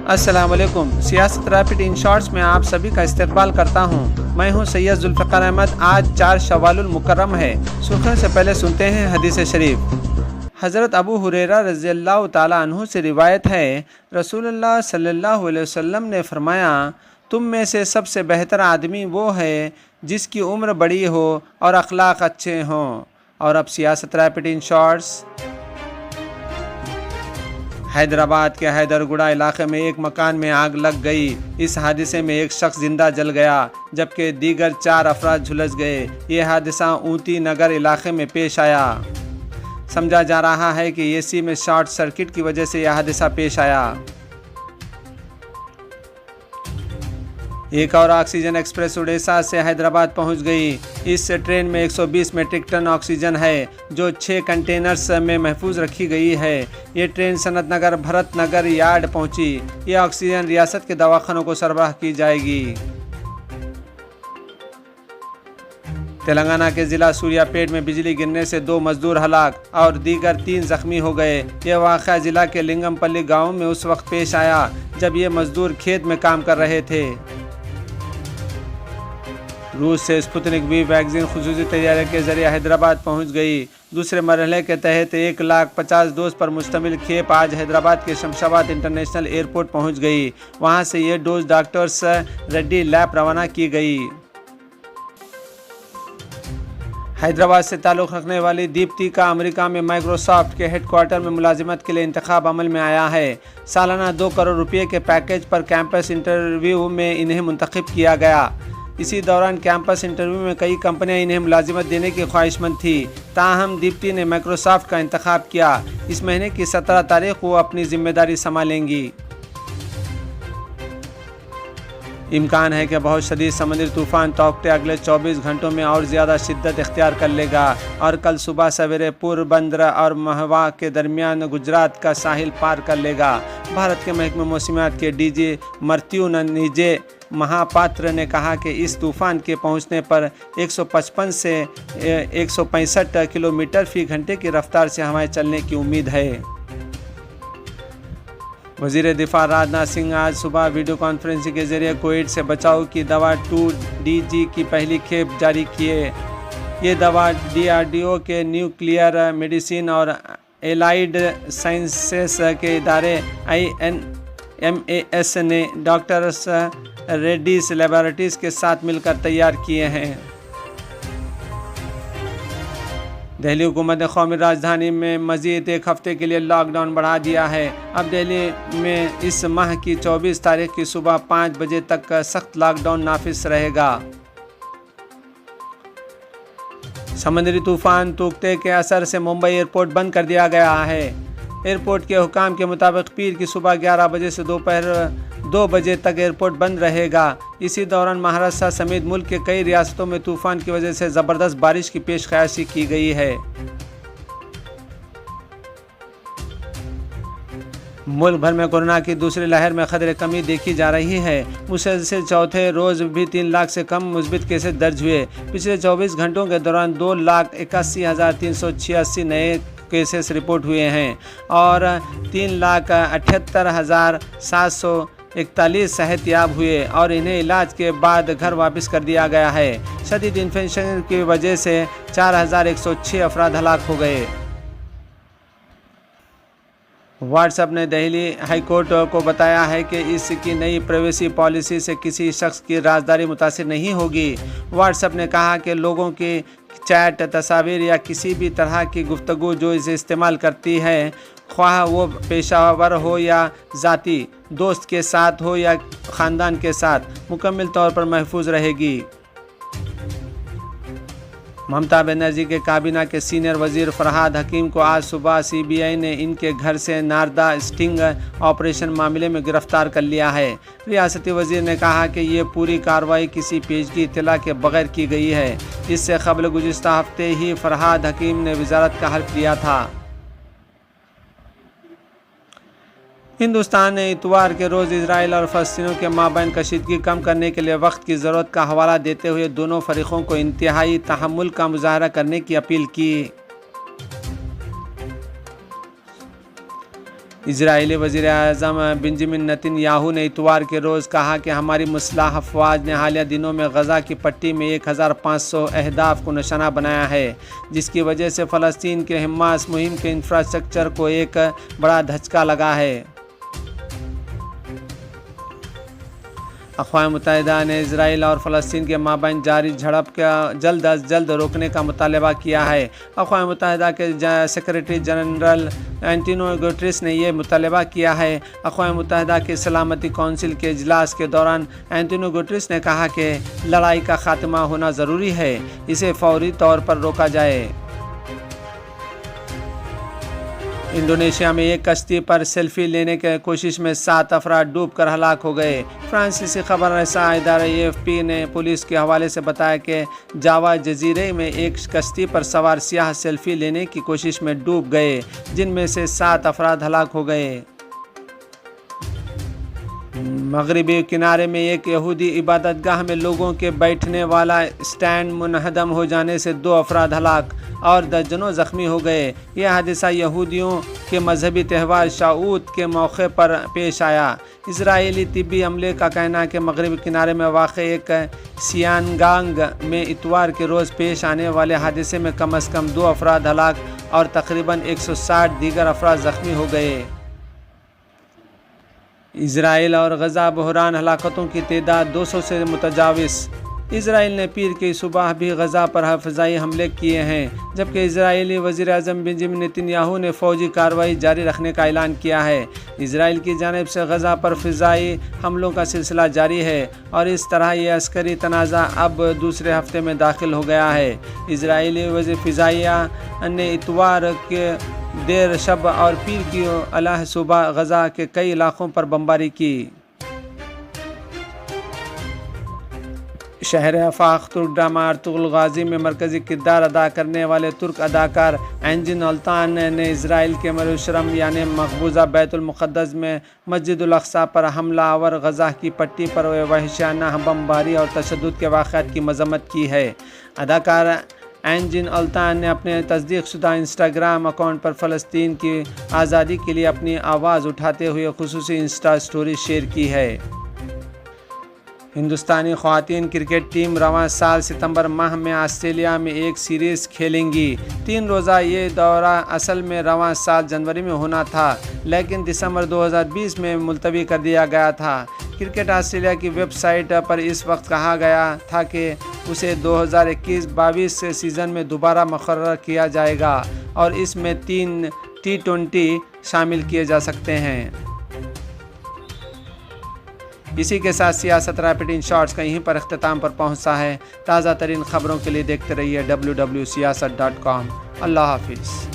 السلام علیکم۔ سیاست ریپڈ ان شارٹس میں آپ سبھی کا استقبال کرتا ہوں۔ میں ہوں سید ذوالفقار احمد۔ آج 4 شوال المکرم ہے۔ سرخیوں سے پہلے سنتے ہیں حدیث شریف۔ حضرت ابو ہریرہ رضی اللہ تعالیٰ عنہ سے روایت ہے، رسول اللہ صلی اللہ علیہ وسلم نے فرمایا، تم میں سے سب سے بہتر آدمی وہ ہے جس کی عمر بڑی ہو اور اخلاق اچھے ہوں۔ اور اب سیاست ریپڈ ان شارٹس۔ حیدرآباد کے حیدرگوڑہ علاقے میں ایک مکان میں آگ لگ گئی۔ اس حادثے میں ایک شخص زندہ جل گیا جبکہ دیگر 4 افراد جھلس گئے۔ یہ حادثہ اونتی نگر علاقے میں پیش آیا۔ سمجھا جا رہا ہے کہ اے سی میں شارٹ سرکٹ کی وجہ سے یہ حادثہ پیش آیا۔ ایک اور آکسیجن ایکسپریس اڑیسہ سے حیدرآباد پہنچ گئی۔ اس ٹرین میں 120 میٹرک ٹن آکسیجن ہے جو 6 کنٹینرز میں محفوظ رکھی گئی ہے۔ یہ ٹرین سنت نگر بھرت نگر یارڈ پہنچی۔ یہ آکسیجن ریاست کے دواخانوں کو سربراہ کی جائے گی۔ تلنگانہ کے ضلع سوریا پیٹ میں بجلی گرنے سے 2 مزدور ہلاک اور دیگر 3 زخمی ہو گئے۔ یہ واقعہ ضلع کے لنگم پلی گاؤں میں اس وقت پیش آیا جب یہ مزدور کھیت میں کام کر رہے تھے۔ روس سے اسپوتنک وی ویکسین خصوصی طیارے کے ذریعے حیدرآباد پہنچ گئی۔ دوسرے مرحلے کے تحت 1,50,000 ڈوز پر مشتمل کھیپ آج حیدرآباد کے شمشاباد انٹرنیشنل ایئرپورٹ پہنچ گئی۔ وہاں سے یہ ڈوز ڈاکٹرس ریڈی لیب روانہ کی گئی۔ حیدرآباد سے تعلق رکھنے والی دیپتی کا امریکہ میں مائیکروسافٹ کے ہیڈ کوارٹر میں ملازمت کے لیے انتخاب عمل میں آیا ہے۔ سالانہ 2 کروڑ روپے کے پیکیج پر کیمپس انٹرویو میں انہیں منتخب کیا گیا۔ اسی دوران کیمپس انٹرویو میں کئی کمپنیاں انہیں ملازمت دینے کی خواہش مند تھیں، تاہم دیپتی نے مائیکروسافٹ کا انتخاب کیا۔ اس مہینے کی 17 تاریخ کو وہ اپنی ذمہ داری سنبھالیں گی۔ امکان ہے کہ بہت شدید سمندری طوفان توقع اگلے 24 گھنٹوں میں اور زیادہ شدت اختیار کر لے گا اور کل صبح سویرے پوربندر اور مہوا کے درمیان گجرات کا ساحل پار کر لے گا۔ بھارت کے محکمہ موسمیات کے ڈی جی مرتیو نیجے مہاپاتر نے کہا کہ اس طوفان کے پہنچنے پر 155 سے 165 کلومیٹر فی گھنٹے کی رفتار سے ہوائیں چلنے کی امید ہے۔ وزیر دفاع راجناتھ سنگھ آج صبح ویڈیو کانفرنسنگ کے ذریعے کووڈ سے بچاؤ کی دوا 2DG کی پہلی کھیپ جاری کیے۔ یہ دوا DRDO کے نیوکلیئر میڈیسن اور الائیڈ سائنسز کے ادارے INMAS نے ڈاکٹرس ریڈیز لیبارٹریز کے ساتھ مل کر تیار کیے ہیں۔ دہلی حکومت نے قومی راجدھانی میں مزید 1 ہفتے کے لیے لاک ڈاؤن بڑھا دیا ہے۔ اب دہلی میں اس ماہ کی 24 تاریخ کی صبح 5 بجے تک سخت لاک ڈاؤن نافذ رہے گا۔ سمندری طوفان توکتے کے اثر سے ممبئی ایئرپورٹ بند کر دیا گیا ہے۔ ایئرپورٹ کے حکام کے مطابق پیر کی صبح 11 بجے سے دوپہر 2 بجے تک ایئرپورٹ بند رہے گا۔ اسی دوران مہاراشٹر سمیت ملک کے کئی ریاستوں میں طوفان کی وجہ سے زبردست بارش کی پیش قیاسی کی گئی ہے۔ ملک بھر میں کورونا کی دوسری لہر میں قدر کمی دیکھی جا رہی ہے۔ مسلسل چوتھے روز بھی 3 لاکھ سے کم مثبت کیسز درج ہوئے۔ پچھلے 24 گھنٹوں کے دوران 2,81,386 نئے کیسز رپورٹ ہوئے ہیں اور 3,78,741 صحت یاب ہوئے اور انہیں علاج کے بعد گھر واپس کر دیا گیا ہے۔ شدید انفیکشن کی وجہ سے 4,106 افراد ہلاک ہو گئے۔ واٹس ایپ نے دہلی ہائی کورٹ کو بتایا ہے کہ اس کی نئی پرائیویسی پالیسی سے کسی شخص کی رازداری متاثر نہیں ہوگی۔ واٹس ایپ نے کہا کہ لوگوں کی چیٹ، تصاویر یا کسی بھی طرح کی گفتگو جو اسے استعمال کرتی ہے، خواہ وہ پیشہ ور ہو یا ذاتی، دوست کے ساتھ ہو یا خاندان کے ساتھ، مکمل طور پر محفوظ رہے گی۔ ممتا بنرجی کے کابینہ کے سینئر وزیر فرحاد حکیم کو آج صبح CBI نے ان کے گھر سے ناردا اسٹنگ آپریشن معاملے میں گرفتار کر لیا ہے۔ ریاستی وزیر نے کہا کہ یہ پوری کارروائی کسی پیشگی اطلاع کے بغیر کی گئی ہے۔ اس سے قبل گزشتہ ہفتے ہی فرحاد حکیم نے وزارت کا حلف لیا تھا۔ ہندوستان نے اتوار کے روز اسرائیل اور فلسطینیوں کے مابین کشیدگی کم کرنے کے لیے وقت کی ضرورت کا حوالہ دیتے ہوئے دونوں فریقوں کو انتہائی تحمل کا مظاہرہ کرنے کی اپیل کی۔ اسرائیلی وزیر اعظم بنجامن نیتن یاہو نے اتوار کے روز کہا کہ ہماری مسلح افواج نے حالیہ دنوں میں غزہ کی پٹی میں 1500 اہداف کو نشانہ بنایا ہے، جس کی وجہ سے فلسطین کے حماس مہم کے انفراسٹرکچر کو ایک بڑا دھچکا لگا ہے۔ اقوام متحدہ نے اسرائیل اور فلسطین کے مابین جاری جھڑپ کا جلد از جلد روکنے کا مطالبہ کیا ہے۔ اقوام متحدہ کے سیکریٹری جنرل اینٹونیو گوٹریس نے یہ مطالبہ کیا ہے۔ اقوام متحدہ کی سلامتی کونسل کے اجلاس کے دوران اینٹونیو گوٹریس نے کہا کہ لڑائی کا خاتمہ ہونا ضروری ہے، اسے فوری طور پر روکا جائے۔ انڈونیشیا میں ایک کشتی پر سیلفی لینے کی کوشش میں 7 افراد ڈوب کر ہلاک ہو گئے۔ فرانسیسی خبر رساں ادارہ AFP نے پولیس کے حوالے سے بتایا کہ جاوا جزیرے میں ایک کشتی پر سوار سیاح سیلفی لینے کی کوشش میں ڈوب گئے، جن میں سے 7 افراد ہلاک ہو گئے۔ مغربی کنارے میں ایک یہودی عبادت گاہ میں لوگوں کے بیٹھنے والا اسٹینڈ منہدم ہو جانے سے 2 افراد ہلاک اور درجنوں زخمی ہو گئے۔ یہ حادثہ یہودیوں کے مذہبی تہوار شاؤت کے موقع پر پیش آیا۔ اسرائیلی طبی عملے کا کہنا ہے کہ مغربی کنارے میں واقع ایک سیانگانگ میں اتوار کے روز پیش آنے والے حادثے میں کم از کم 2 افراد ہلاک اور تقریباً 160 دیگر افراد زخمی ہو گئے۔ اسرائیل اور غزہ بحران ہلاکتوں کی تعداد 200 سے متجاوز۔ اسرائیل نے پیر کی صبح بھی غزہ پر فضائی حملے کیے ہیں، جبکہ اسرائیلی وزیر اعظم بنجامن نیتن یاہو نے فوجی کارروائی جاری رکھنے کا اعلان کیا ہے۔ اسرائیل کی جانب سے غزہ پر فضائی حملوں کا سلسلہ جاری ہے اور اس طرح یہ عسکری تنازع اب دوسرے ہفتے میں داخل ہو گیا ہے۔ اسرائیلی وزیر فضائیہ نے اتوار کے دیر شب اور پیر کی الہ صبح غزہ کے کئی علاقوں پر بمباری کی۔ شہر آفاق ترک ڈرامہ ارطغرل غازی میں مرکزی کردار ادا کرنے والے ترک اداکار انجن التان نے اسرائیل کے یروشلم یعنی مقبوضہ بیت المقدس میں مسجد الاقصی پر حملہ آور غزہ کی پٹی پر وحشیانہ بمباری اور تشدد کے واقعات کی مذمت کی ہے۔ اداکار انجن التان نے اپنے تصدیق شدہ انسٹاگرام اکاؤنٹ پر فلسطین کی آزادی کے لیے اپنی آواز اٹھاتے ہوئے خصوصی انسٹا اسٹوری شیئر کی ہے۔ ہندوستانی خواتین کرکٹ ٹیم رواں سال ستمبر ماہ میں آسٹریلیا میں ایک سیریز کھیلیں گی۔ 3 روزہ یہ دورہ اصل میں رواں سال جنوری میں ہونا تھا، لیکن دسمبر 2020 میں ملتوی کر دیا گیا تھا۔ کرکٹ آسٹریلیا کی ویب سائٹ پر اس وقت کہا گیا تھا کہ اسے 2021-22 سیزن میں دوبارہ مقرر کیا جائے گا اور اس میں 3 T20 شامل کیے جا سکتے ہیں۔ اسی کے ساتھ سیاست ریپڈ ان شارٹس کا یہیں پر اختتام پر پہنچا ہے۔ تازہ ترین خبروں کے لیے دیکھتے رہیے www.siasat.com۔ اللہ حافظ۔